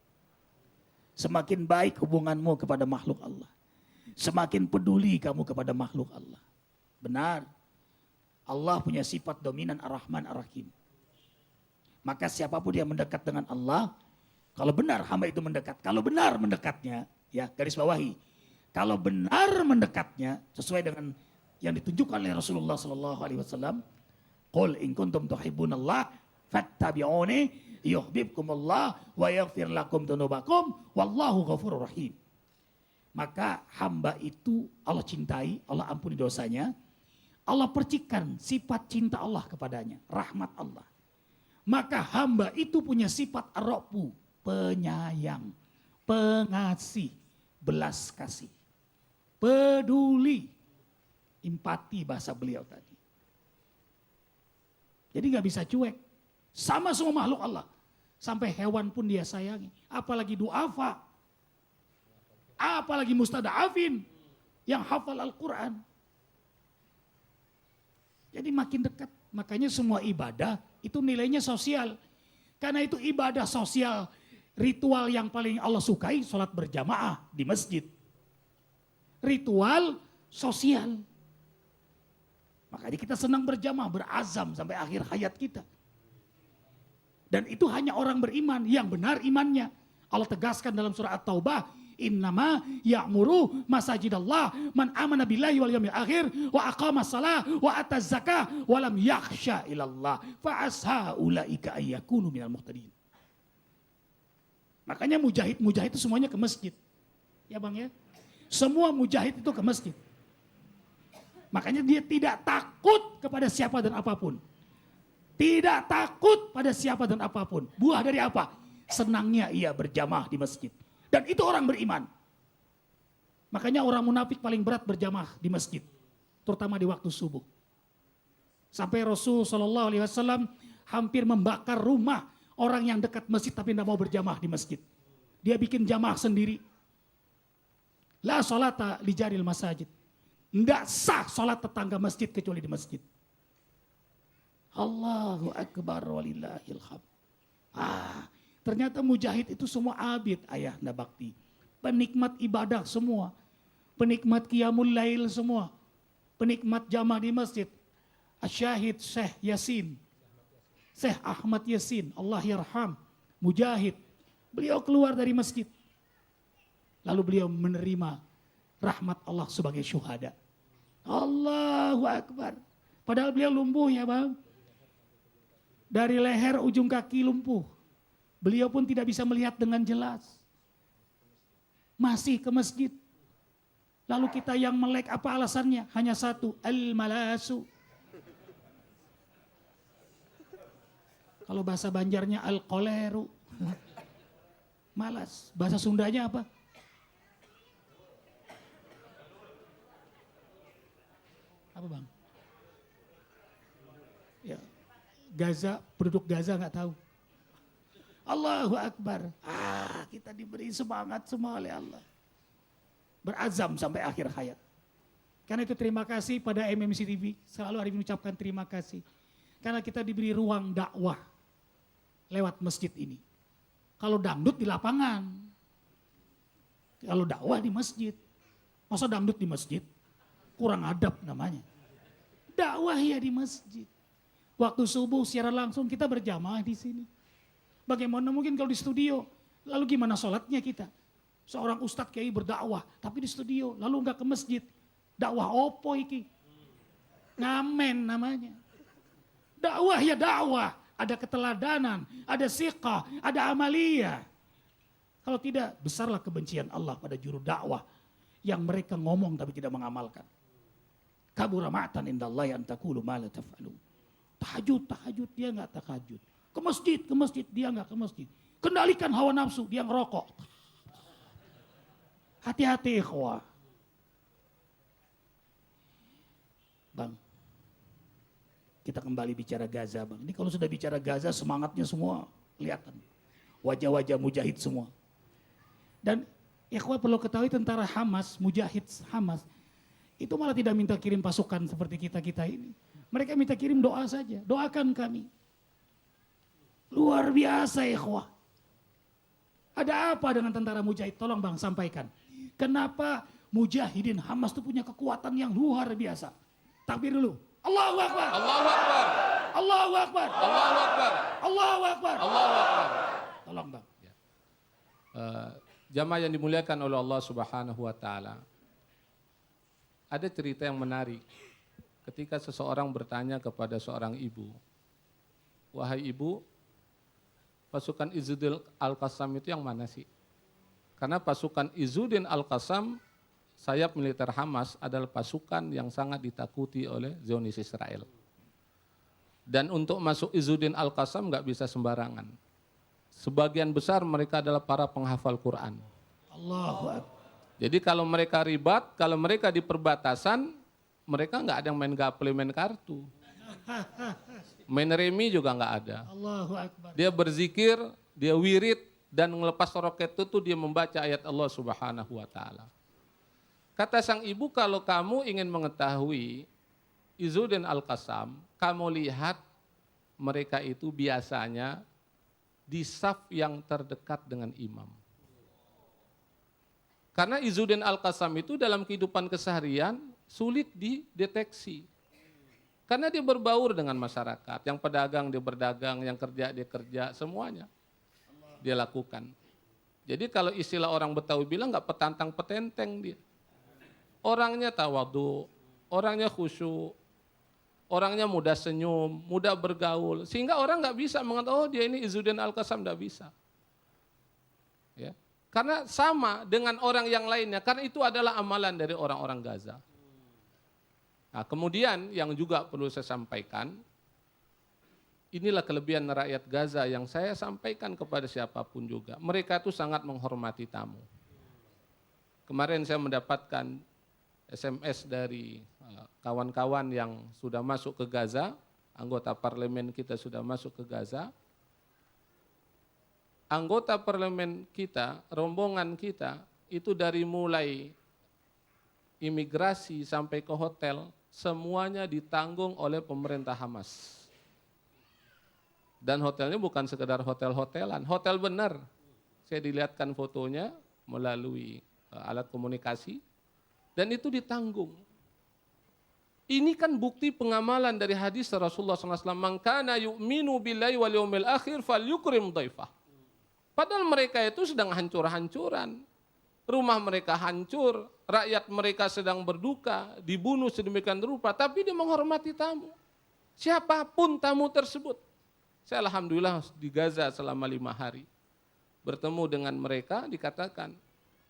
Semakin baik hubunganmu kepada makhluk Allah. Semakin peduli kamu kepada makhluk Allah. Benar, Allah punya sifat dominan Ar-Rahman Ar-Rahim. Maka siapapun yang mendekat dengan Allah, kalau benar hamba itu mendekat, kalau benar mendekatnya, ya garis bawahi, kalau benar mendekatnya sesuai dengan yang ditunjukkan oleh Rasulullah SAW, qul in kuntum tuhibbunallah fattabi'uni yuhibbukumullah wa yaghfir lakum dzunubakum wallahu ghafurur rahim. Maka hamba itu Allah cintai, Allah ampuni dosanya, Allah percikan sifat cinta Allah kepadanya, rahmat Allah. Maka hamba itu punya sifat ar-rafu, penyayang, pengasih, belas kasih, peduli, empati bahasa beliau tadi. Jadi nggak bisa cuek, sama semua makhluk Allah, sampai hewan pun dia sayangi, apalagi du'afa, apalagi mustada'afin yang hafal Al-Quran. Jadi makin dekat, makanya semua ibadah itu nilainya sosial. Karena itu ibadah sosial, ritual yang paling Allah sukai, sholat berjamaah di masjid. Ritual sosial. Makanya kita senang berjamaah, berazam sampai akhir hayat kita. Dan itu hanya orang beriman yang benar imannya. Allah tegaskan dalam surah At-Taubah, innama ya'muru masajidallah man amana billahi wal yawmil akhir wa aqama shalah wa ataz zakah wa lam yakhsha ilallah fa asa ulaika ayyakunu minal muhtadin. Makanya mujahid itu semuanya ke masjid. Ya Bang ya. Semua mujahid itu ke masjid. Makanya dia tidak takut kepada siapa dan apapun. Tidak takut pada siapa dan apapun. Buah dari apa? Senangnya ia berjamaah di masjid. Dan itu orang beriman. Makanya orang munafik paling berat berjamaah di masjid. Terutama di waktu subuh. Sampai Rasul SAW hampir membakar rumah orang yang dekat masjid tapi tidak mau berjamaah di masjid. Dia bikin jamaah sendiri. La sholata li jaril masajid. Tidak sah sholat tetangga masjid kecuali di masjid. Allahu Akbar walillahil hamd. Ternyata mujahid itu semua abid ayah anda bakti. Penikmat ibadah semua. Penikmat qiyamul lail semua. Penikmat jamaah di masjid. Asyahid Syekh Yasin. Syekh Ahmad Yasin. Allah yarham. Mujahid. Beliau keluar dari masjid. Lalu beliau menerima rahmat Allah sebagai syuhada. Allahu Akbar. Padahal beliau lumpuh ya bang. Dari leher ujung kaki lumpuh. Beliau pun tidak bisa melihat dengan jelas. Masih ke masjid. Lalu kita yang melek apa alasannya? Hanya satu. Al-malasu. Kalau bahasa Banjarnya al-koleru. Malas. Bahasa Sundanya apa? Apa bang? Ya, Gaza, penduduk Gaza nggak tahu. Allahu Akbar. Kita diberi semangat semua oleh Allah. Berazam sampai akhir hayat. Karena itu terima kasih pada MMC TV. Selalu Arif mengucapkan terima kasih. Karena kita diberi ruang dakwah lewat masjid ini. Kalau dangdut di lapangan. Kalau dakwah di masjid. Masa dangdut di masjid? Kurang adab namanya. Dakwah ya di masjid. Waktu subuh secara langsung kita berjamaah di sini. Bagaimana mungkin kalau di studio? Lalu gimana sholatnya kita? Seorang ustadz kiai berdakwah, tapi di studio, lalu enggak ke masjid. Dakwah opo iki? Ngamen namanya. Dakwah ya dakwah. Ada keteladanan, ada siqah, ada amalia. Kalau tidak, besarlah kebencian Allah pada juru dakwah yang mereka ngomong tapi tidak mengamalkan. Kabura ma'atan indallahi an taqulu ma la taf'alun. Tahajud dia enggak tahajud. Ke masjid dia enggak ke masjid. Kendalikan hawa nafsu, dia ngerokok. Hati-hati ikhwah. Bang, kita kembali bicara Gaza bang. Ini kalau sudah bicara Gaza semangatnya semua kelihatan. Wajah-wajah mujahid semua. Dan ikhwah perlu ketahui tentara Hamas, mujahid Hamas. Itu malah tidak minta kirim pasukan seperti kita-kita ini. Mereka minta kirim doa saja. Doakan kami. Luar biasa ikhwah. Ada apa dengan tentara mujahid? Tolong bang sampaikan. Kenapa mujahidin Hamas itu punya kekuatan yang luar biasa? Takbir dulu. Allahu Akbar. Allahu Akbar. Allahu Akbar. Allahu Akbar. Allahu Akbar. Allahu Akbar. Tolong bang. Jamaah yang dimuliakan oleh Allah Subhanahu wa taala. Ada cerita yang menarik. Ketika seseorang bertanya kepada seorang ibu, "Wahai ibu, pasukan Izzuddin Al-Qassam itu yang mana sih?" Karena pasukan Izzuddin Al-Qassam, sayap militer Hamas adalah pasukan yang sangat ditakuti oleh Zionis Israel. Dan untuk masuk Izzuddin Al-Qassam nggak bisa sembarangan. Sebagian besar mereka adalah para penghafal Quran. Allahu Akbar. Jadi kalau mereka ribat, kalau mereka di perbatasan, mereka nggak ada yang main gaple, main kartu. Main remi juga nggak ada. Allahu Akbar. Dia berzikir, dia wirid, dan ngelepas roket itu dia membaca ayat Allah Subhanahu wa taala. Kata sang ibu, kalau kamu ingin mengetahui Izzuddin Al-Qassam, kamu lihat mereka itu biasanya di saf yang terdekat dengan imam. Karena Izzuddin Al-Qassam itu dalam kehidupan keseharian sulit dideteksi. Karena dia berbaur dengan masyarakat, yang pedagang dia berdagang, yang kerja dia kerja, semuanya dia lakukan. Jadi kalau istilah orang Betawi bilang nggak petantang petenteng dia. Orangnya tawadhu, orangnya khusyuk, orangnya mudah senyum, mudah bergaul. Sehingga orang nggak bisa mengatakan, oh dia ini Izzuddin Al-Qassam, nggak bisa. Ya. Karena sama dengan orang yang lainnya, karena itu adalah amalan dari orang-orang Gaza. Nah, kemudian yang juga perlu saya sampaikan, inilah kelebihan rakyat Gaza yang saya sampaikan kepada siapapun juga. Mereka itu sangat menghormati tamu. Kemarin saya mendapatkan SMS dari kawan-kawan yang sudah masuk ke Gaza, anggota parlemen kita sudah masuk ke Gaza. Anggota parlemen kita, rombongan kita, itu dari mulai imigrasi sampai ke hotel, semuanya ditanggung oleh pemerintah Hamas. Dan hotelnya bukan sekedar hotel-hotelan, hotel benar. Saya dilihatkan fotonya melalui alat komunikasi, dan itu ditanggung. Ini kan bukti pengamalan dari hadis Rasulullah SAW. Man kana yu'minu billahi wal yawmil akhir falyukrim dhaifah. Padahal mereka itu sedang hancur-hancuran. Rumah mereka hancur, rakyat mereka sedang berduka, dibunuh sedemikian rupa, tapi dia menghormati tamu. Siapapun tamu tersebut. Saya alhamdulillah di Gaza selama 5 hari. Bertemu dengan mereka, dikatakan,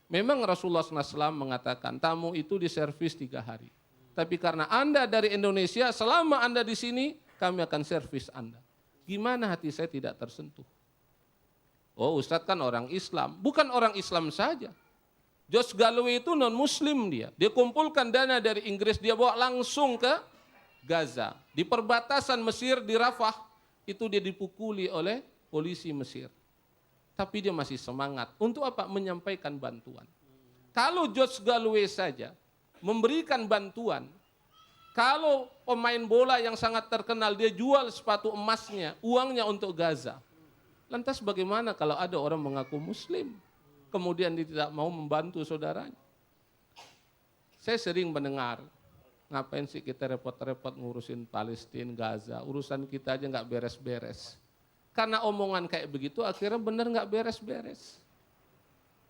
memang Rasulullah SAW mengatakan tamu itu diservis 3 hari. Tapi karena Anda dari Indonesia, selama Anda di sini, kami akan servis Anda. Gimana hati saya tidak tersentuh? Oh, Ustadz kan orang Islam. Bukan orang Islam saja. Josh Galloway itu non-muslim dia. Dia kumpulkan dana dari Inggris, dia bawa langsung ke Gaza. Di perbatasan Mesir, di Rafah, itu dia dipukuli oleh polisi Mesir. Tapi dia masih semangat. Untuk apa? Menyampaikan bantuan. Kalau Josh Galloway saja memberikan bantuan, kalau pemain bola yang sangat terkenal, dia jual sepatu emasnya, uangnya untuk Gaza. Lantas bagaimana kalau ada orang mengaku muslim, kemudian dia tidak mau membantu saudaranya? Saya sering mendengar, ngapain sih kita repot-repot ngurusin Palestina, Gaza, urusan kita aja nggak beres-beres. Karena omongan kayak begitu akhirnya benar nggak beres-beres.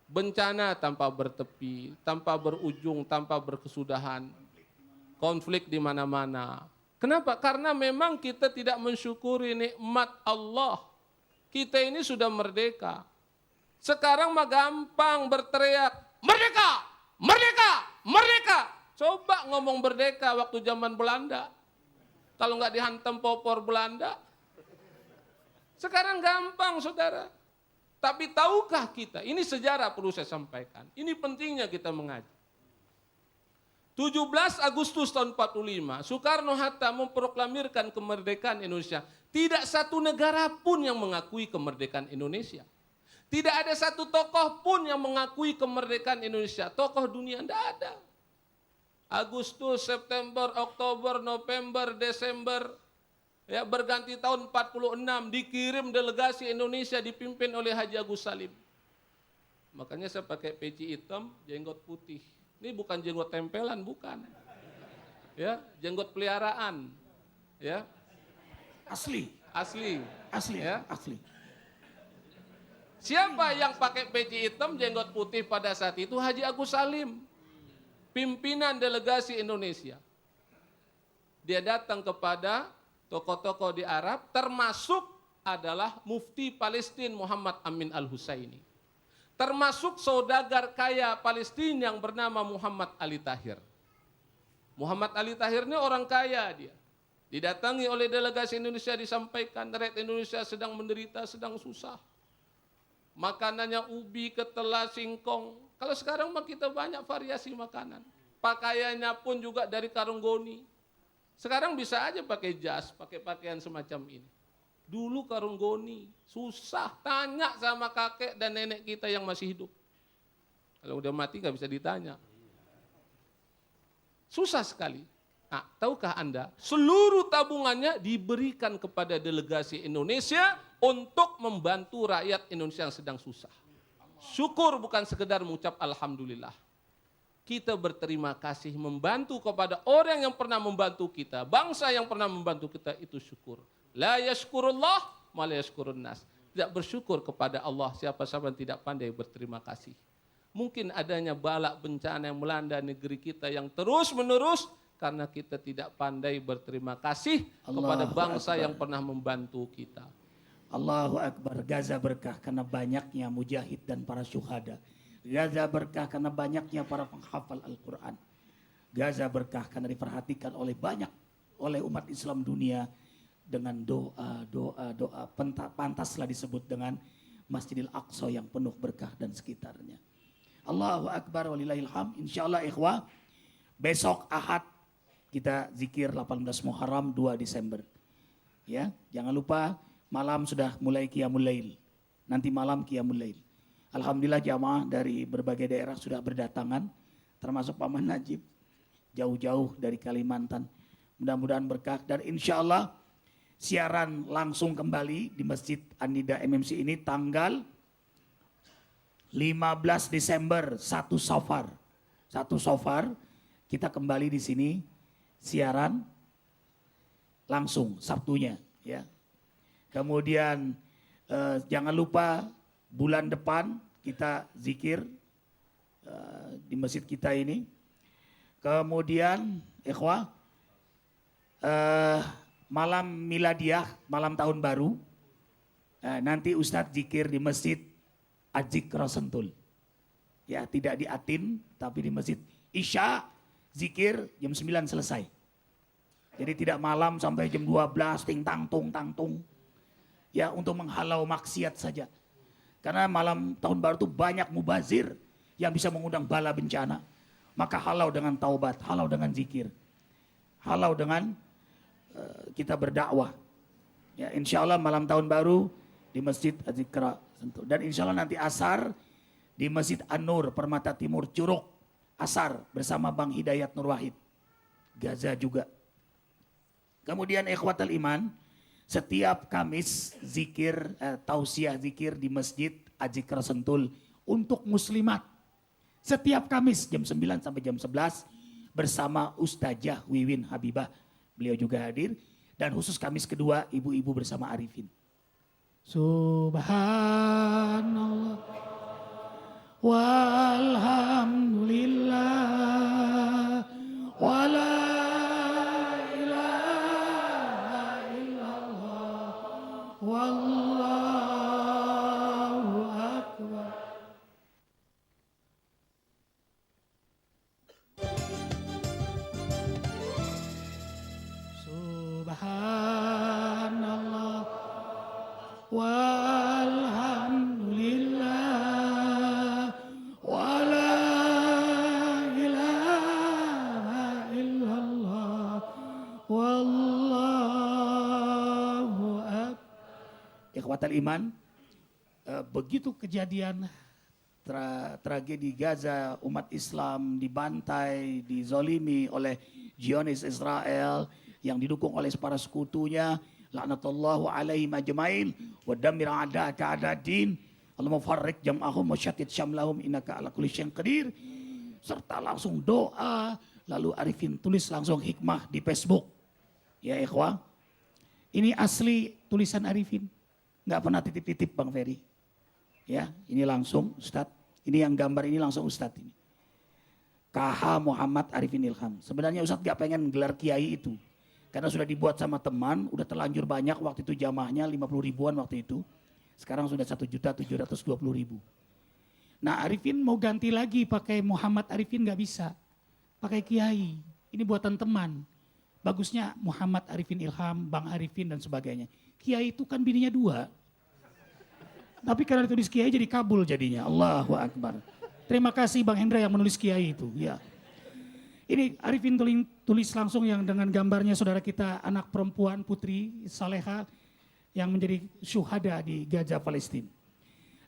Bencana tanpa bertepi, tanpa berujung, tanpa berkesudahan. Konflik di mana-mana. Kenapa? Karena memang kita tidak mensyukuri nikmat Allah. Kita ini sudah merdeka. Sekarang mah gampang berteriak, merdeka, merdeka, merdeka. Coba ngomong merdeka waktu zaman Belanda. Kalau nggak dihantam popor Belanda. Sekarang gampang, saudara. Tapi tahukah kita, ini sejarah perlu saya sampaikan. Ini pentingnya kita mengaji. 17 Agustus tahun 45, Soekarno-Hatta memproklamirkan kemerdekaan Indonesia. Tidak satu negara pun yang mengakui kemerdekaan Indonesia. Tidak ada satu tokoh pun yang mengakui kemerdekaan Indonesia. Tokoh dunia tidak ada. Agustus, September, Oktober, November, Desember, ya berganti tahun 46 dikirim delegasi Indonesia dipimpin oleh Haji Agus Salim. Makanya saya pakai peci hitam, jenggot putih. Ini bukan jenggot tempelan, bukan. Ya, jenggot peliharaan. Ya. Asli. Asli. Asli, ya. Asli. Siapa yang pakai peci hitam, jenggot putih pada saat itu? Haji Agus Salim, pimpinan delegasi Indonesia. Dia datang kepada tokoh-tokoh di Arab, termasuk adalah Mufti Palestina Muhammad Amin Al-Husaini. Termasuk saudagar kaya Palestina yang bernama Muhammad Ali Tahir. Muhammad Ali Tahir ini orang kaya dia. Didatangi oleh delegasi Indonesia, disampaikan rakyat Indonesia sedang menderita, sedang susah. Makanannya ubi, ketela, singkong. Kalau sekarang mah kita banyak variasi makanan. Pakaiannya pun juga dari karung goni. Sekarang bisa aja pakai jas, pakai pakaian semacam ini. Dulu karung goni, susah. Tanya sama kakek dan nenek kita yang masih hidup. Kalau udah mati nggak bisa ditanya. Susah sekali. Nah, tahukah Anda, seluruh tabungannya diberikan kepada delegasi Indonesia untuk membantu rakyat Indonesia yang sedang susah. Syukur bukan sekedar mengucap alhamdulillah. Kita berterima kasih membantu kepada orang yang pernah membantu kita. Bangsa yang pernah membantu kita itu syukur. La yashkurullah ma la yashkurun nas. Tidak bersyukur kepada Allah siapa-siapa yang tidak pandai berterima kasih. Mungkin adanya balak bencana yang melanda negeri kita yang terus menerus karena kita tidak pandai berterima kasih kepada bangsa yang pernah membantu kita. Allahu Akbar. Gaza berkah karena banyaknya mujahid dan para syuhada. Gaza berkah karena banyaknya para penghafal Al-Quran. Gaza berkah karena diperhatikan oleh umat Islam dunia dengan doa pantaslah disebut dengan Masjidil Aqsa yang penuh berkah dan sekitarnya. Allahu Akbar walillahil hamd. Insyaallah ikhwah, besok Ahad kita zikir 18 Muharram 2 Desember. Ya, jangan lupa malam sudah mulai Qiyamul Lail. Nanti malam Qiyamul Lail. Alhamdulillah jamaah dari berbagai daerah sudah berdatangan, termasuk Paman Najib. jauh-jauh dari Kalimantan. Mudah-mudahan berkah dan insya Allah siaran langsung kembali di Masjid An-Nida MMC ini tanggal 15 Desember 1 Safar. 1 Safar kita kembali di sini siaran langsung Sabtunya ya. Kemudian jangan lupa bulan depan kita zikir di masjid kita ini. Kemudian ikhwah malam miladiah, malam tahun baru nanti Ustadz zikir di masjid Adzikra Sentul. Ya, tidak di Atin tapi di masjid. Isya zikir jam 9 selesai. Jadi tidak malam sampai jam 12 ting tang tung. Ya, untuk menghalau maksiat saja. Karena malam tahun baru itu banyak mubazir yang bisa mengundang bala bencana. Maka halau dengan taubat, halau dengan zikir. Halau dengan kita berdakwah. Ya, insya Allah malam tahun baru di Masjid Adzikra Sentul. Dan insya Allah nanti asar di Masjid An-Nur Permata Timur Curug. Asar bersama Bang Hidayat Nur Wahid. Gaza juga. Kemudian ikhwatal iman, setiap Kamis zikir, tausiah zikir di Masjid Adzikra Sentul untuk muslimat. Setiap Kamis jam 9 sampai jam 11 bersama Ustazah Wiwin Habibah. Beliau juga hadir. Dan khusus Kamis kedua ibu-ibu bersama Arifin. Subhanallah walhamdulillah wala ilaha illallah wallahu akbar. Subhanallah walhamdulillah wala ilaha illallah wallahu akbar. Ikhwatal iman, begitu kejadian tragedi Gaza, umat Islam dibantai, dizolimi oleh Zionis Israel yang didukung oleh para sekutunya, laknatullahu alaihi majmain wa damir a'da'aka a'da'din Allahumma farriq jam'ahum wa syatit syamlahum innaka ala kulli syai'in qadir. Serta langsung doa, lalu Arifin tulis langsung hikmah di Facebook. Ya ikhwah, ini asli tulisan Arifin, nggak pernah titip-titip Bang Ferry. Ya, ini langsung Ustadz, ini yang gambar ini langsung Ustadz ini. KH Muhammad Arifin Ilham. Sebenarnya Ustadz gak pengen gelar kiai itu. Karena sudah dibuat sama teman, udah terlanjur banyak waktu itu jamaahnya 50 ribuan waktu itu. Sekarang sudah 1.720.000. Nah Arifin mau ganti lagi pakai Muhammad Arifin gak bisa. Pakai kiai, ini buatan teman. Bagusnya Muhammad Arifin Ilham, Bang Arifin dan sebagainya. Kiai itu kan bininya 2. Tapi karena ditulis kiai jadi kabul jadinya. Allahu Akbar. Terima kasih Bang Hendra yang menulis kiai itu. Ya. Ini Arifin tulis langsung yang dengan gambarnya saudara kita anak perempuan putri Saleha yang menjadi syuhada di Gaza Palestina.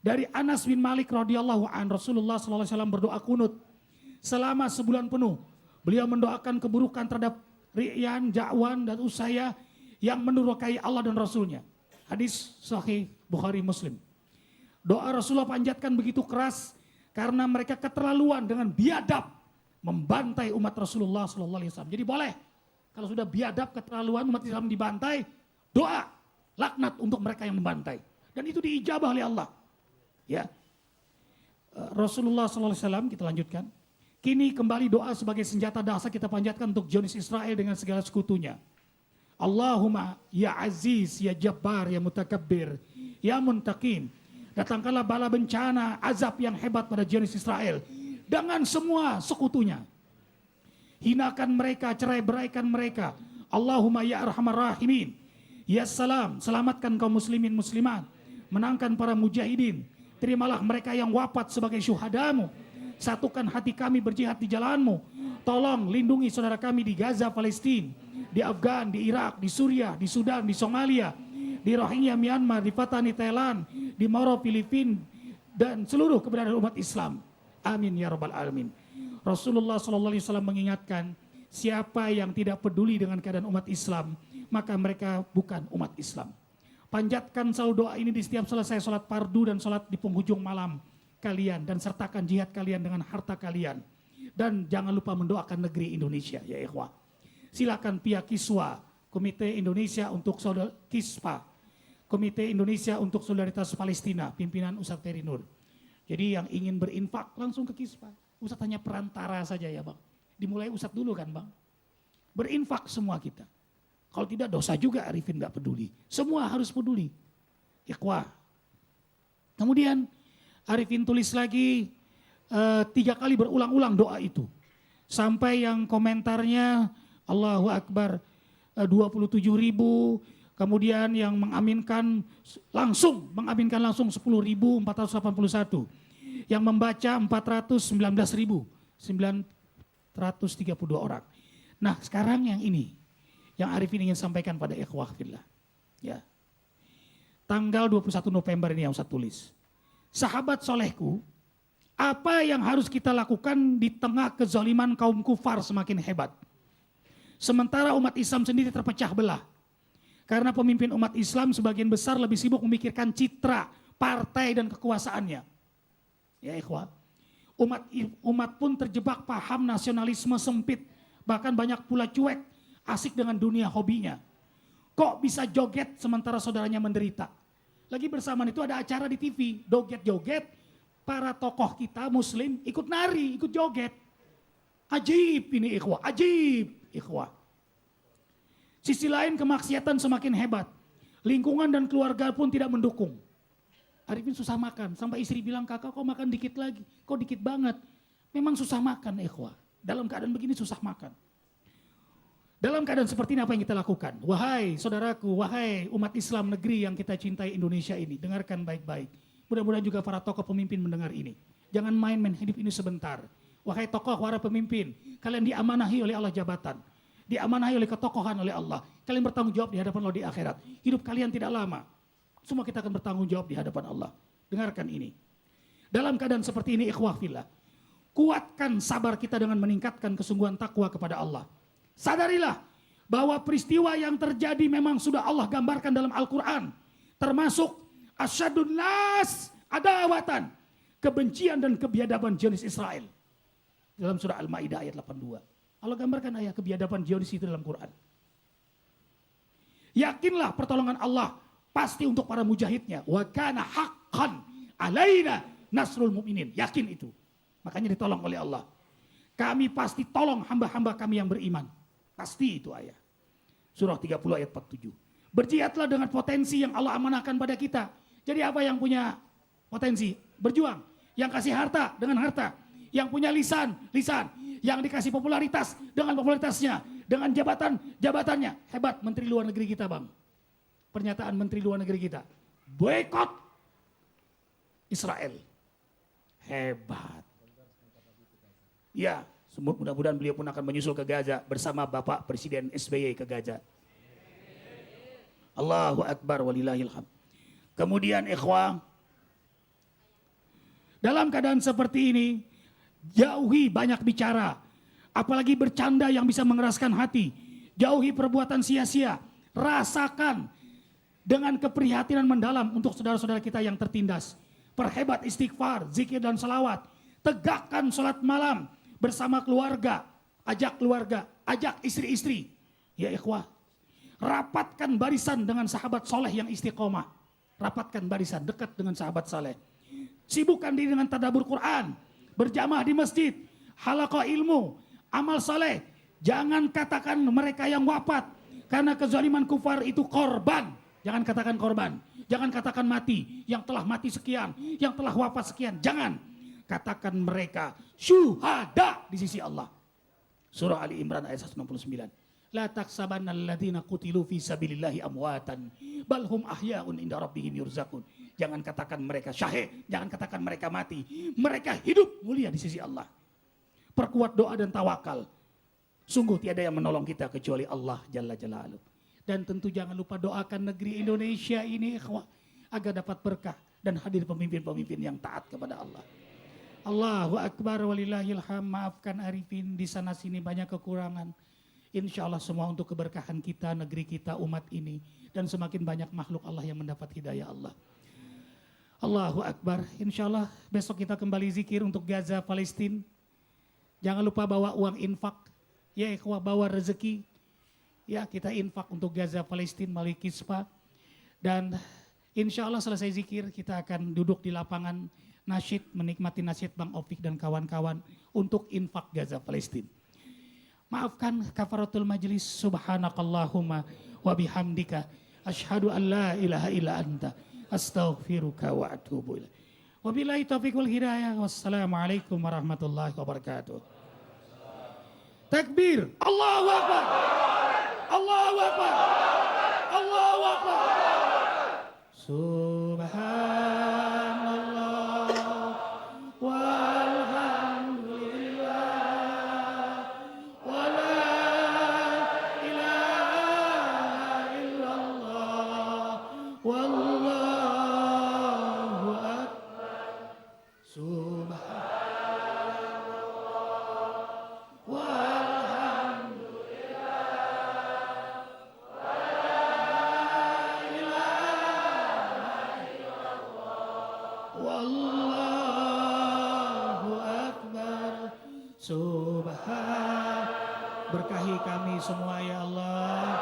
Dari Anas bin Malik radhiyallahu an Rasulullah sallallahu alaihi wasallam berdoa kunut selama sebulan penuh. Beliau mendoakan keburukan terhadap Ri'yan, Ja'wan dan Usaya yang menurunkai Allah dan Rasulnya. Hadis sahih Bukhari Muslim. Doa Rasulullah panjatkan begitu keras karena mereka keterlaluan dengan biadab membantai umat Rasulullah sallallahu alaihi wasallam. Jadi boleh kalau sudah biadab keterlaluan umat Islam dibantai, doa laknat untuk mereka yang membantai. Dan itu diijabah oleh Allah. Ya. Rasulullah sallallahu alaihi wasallam, kita lanjutkan. Kini kembali doa sebagai senjata dahsyat kita panjatkan untuk Zionis Israel dengan segala sekutunya. Allahumma ya aziz, ya jabbar, ya mutakabbir, ya muntaqim. Datangkanlah bala bencana, azab yang hebat pada Zionis Israel dengan semua sekutunya. Hinakan mereka, cerai-beraikan mereka. Allahumma ya arhamar rahimin. Ya salam, selamatkan kaum muslimin muslimat. Menangkan para mujahidin. Terimalah mereka yang wafat sebagai syuhadamu. Satukan hati kami berjihad di jalanmu. Tolong lindungi saudara kami di Gaza, Palestina, di Afgan, di Irak, di Suriah, di Sudan, di Somalia, di Rohingya, Myanmar, di Patani, Thailand, di Moro, Filipina, dan seluruh keberadaan umat Islam. Amin ya rabbal alamin. Rasulullah SAW mengingatkan, Siapa yang tidak peduli dengan keadaan umat Islam, maka mereka bukan umat Islam. Panjatkan selalu doa ini di setiap selesai sholat fardu dan sholat di penghujung malam kalian. Dan sertakan jihad kalian dengan harta kalian. Dan jangan lupa mendoakan negeri Indonesia, ya ikhwah. Silakan pihak Kiswa, Komite Indonesia untuk Kispa, Komite Indonesia untuk Solidaritas Palestina, pimpinan Ustadz Ferry Nur. Jadi yang ingin berinfak langsung ke Kispa. Ustadz hanya perantara saja ya Bang. Dimulai Ustadz dulu kan Bang. Berinfak semua kita. Kalau tidak dosa juga Arifin gak peduli. Semua harus peduli. Ikhwah. Kemudian Arifin tulis lagi 3 kali berulang-ulang doa itu. Sampai yang komentarnya Allahu Akbar 27.000. Kemudian yang mengaminkan langsung 10.481. Yang membaca 419.932 orang. Nah sekarang yang ini, yang Arifin ingin sampaikan pada ikhwah fillah. Ya. Tanggal 21 November ini yang saya tulis. Sahabat solehku, apa yang harus kita lakukan di tengah kezaliman kaum kufar semakin hebat. Sementara umat Islam sendiri terpecah belah. Karena pemimpin umat Islam sebagian besar lebih sibuk memikirkan citra, partai dan kekuasaannya. Ya ikhwah. Umat pun terjebak paham nasionalisme sempit. Bahkan banyak pula cuek, asik dengan dunia hobinya. Kok bisa joget sementara saudaranya menderita? Lagi bersamaan itu ada acara di TV, joget-joget, para tokoh kita muslim ikut nari, ikut joget. Ajib ini ikhwah, ajib ikhwah. Sisi lain kemaksiatan semakin hebat. Lingkungan dan keluarga pun tidak mendukung. Arifin susah makan, sampai istri bilang kakak kok makan dikit lagi, kok dikit banget. Memang susah makan ikhwah, dalam keadaan begini susah makan. Dalam keadaan seperti ini apa yang kita lakukan? Wahai saudaraku, wahai umat Islam negeri yang kita cintai Indonesia ini, dengarkan baik-baik. Mudah-mudahan juga para tokoh pemimpin mendengar ini. Jangan main-main hidup ini sebentar. Wahai tokoh, para pemimpin, kalian diamanahi oleh Allah jabatan. Diamanahi oleh ketokohan oleh Allah. Kalian bertanggung jawab di hadapan Allah di akhirat. Hidup kalian tidak lama. Semua kita akan bertanggung jawab di hadapan Allah. Dengarkan ini. Dalam keadaan seperti ini ikhwah fillah. Kuatkan sabar kita dengan meningkatkan kesungguhan takwa kepada Allah. Sadarilah bahwa peristiwa yang terjadi memang sudah Allah gambarkan dalam Al-Quran. Termasuk asyadun nas adawatan. Kebencian dan kebiadaban Zionis Israel. Dalam surah Al-Ma'idah ayat 82. Allah gambarkan ayat kebiadaban Zionis itu dalam Quran. Yakinlah pertolongan Allah pasti untuk para mujahidnya. Wa kana haqqan alaina nasrul mu'minin. Yakin itu. Makanya ditolong oleh Allah. Kami pasti tolong hamba-hamba kami yang beriman. Pasti itu ayat. Surah 30 ayat 47. Berjihadlah dengan potensi yang Allah amanahkan pada kita. Jadi apa yang punya potensi? Berjuang. Yang kasih harta dengan harta. Yang punya lisan, lisan. Yang dikasih popularitas dengan popularitasnya. Dengan jabatannya. Hebat Menteri Luar Negeri kita Bang. Pernyataan Menteri Luar Negeri kita. Boykot Israel. Hebat. Ya, mudah-mudahan beliau pun akan menyusul ke Gaza bersama Bapak Presiden SBY ke Gaza. Allahu Akbar walillahil hamd. Kemudian ikhwah, dalam keadaan seperti ini, jauhi banyak bicara. Apalagi bercanda yang bisa mengeraskan hati. Jauhi perbuatan sia-sia. Rasakan dengan keprihatinan mendalam untuk saudara-saudara kita yang tertindas. Perhebat istighfar, zikir dan salawat. Tegakkan sholat malam bersama keluarga. Ajak istri-istri. Ya ikhwah. Rapatkan barisan dengan sahabat soleh yang istiqomah. Rapatkan barisan dekat dengan sahabat soleh. Sibukkan diri dengan tadabbur Quran. Berjamaah di masjid. Halaqah ilmu. Amal soleh. Jangan katakan mereka yang wafat. Karena kezaliman kufar itu korban. Jangan katakan korban. Jangan katakan mati. Yang telah mati sekian. Yang telah wafat sekian. Jangan. Katakan mereka syuhada di sisi Allah. Surah Ali Imran ayat 169. La taksabanna alladziina qutilu fi sabilillahi amwatan bal hum ahyaun inda rabbihim yurzaqun. Jangan katakan mereka syahid, jangan katakan mereka mati. Mereka hidup mulia di sisi Allah. Perkuat doa dan tawakal. Sungguh tiada yang menolong kita kecuali Allah Jalla Jalaluh. Dan tentu jangan lupa doakan negeri Indonesia ini ikhwah agar dapat berkah dan hadir pemimpin-pemimpin yang taat kepada Allah. Allahu Akbar walillahilham. Maafkan Arifin, di sana sini banyak kekurangan. Insya Allah semua untuk keberkahan kita, negeri kita, umat ini. Dan semakin banyak makhluk Allah yang mendapat hidayah Allah. Allahu Akbar. Insya Allah besok kita kembali zikir untuk Gaza, Palestina. Jangan lupa bawa uang infak. Ya ikhwah, bawa rezeki. Ya kita infak untuk Gaza, Palestina melalui Kispa. Dan insya Allah selesai zikir kita akan duduk di lapangan nasyid, menikmati nasyid Bang Opik dan kawan-kawan untuk infak Gaza, Palestina. Maafkan kafaratul majlis. Subhanakallahumma wa bihamdika asyhadu an la ilaha illa anta astaghfiruka wa atubu ilaik. Wabillahi taufiq wal hidayah. Wassalamualaikum warahmatullahi wabarakatuh. Takbir. Allahu Akbar. Allahu Akbar. Allahu Akbar. Subhanallah walhamdulillah wala ilaha illallah wallahu akbar. Subhanallah walhamdulillah wallahu akbar. Subhan. Berkahi kami semua ya Allah.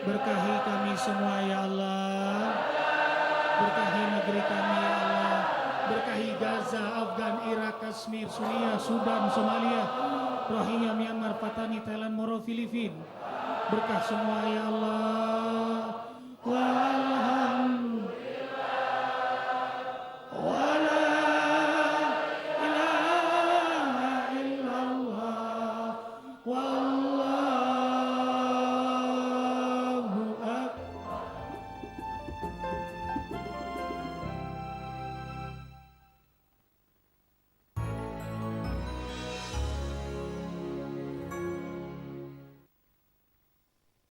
Berkahi kami semua ya Allah. Berkahi negeri kami ya Allah. Berkahi Gaza, Afgan, Irak, Kashmir, Suriah, Sudan, Somalia, Rohingya, Myanmar, Patani, Thailand, Moro, Filipina. Berkah semua ya Allah.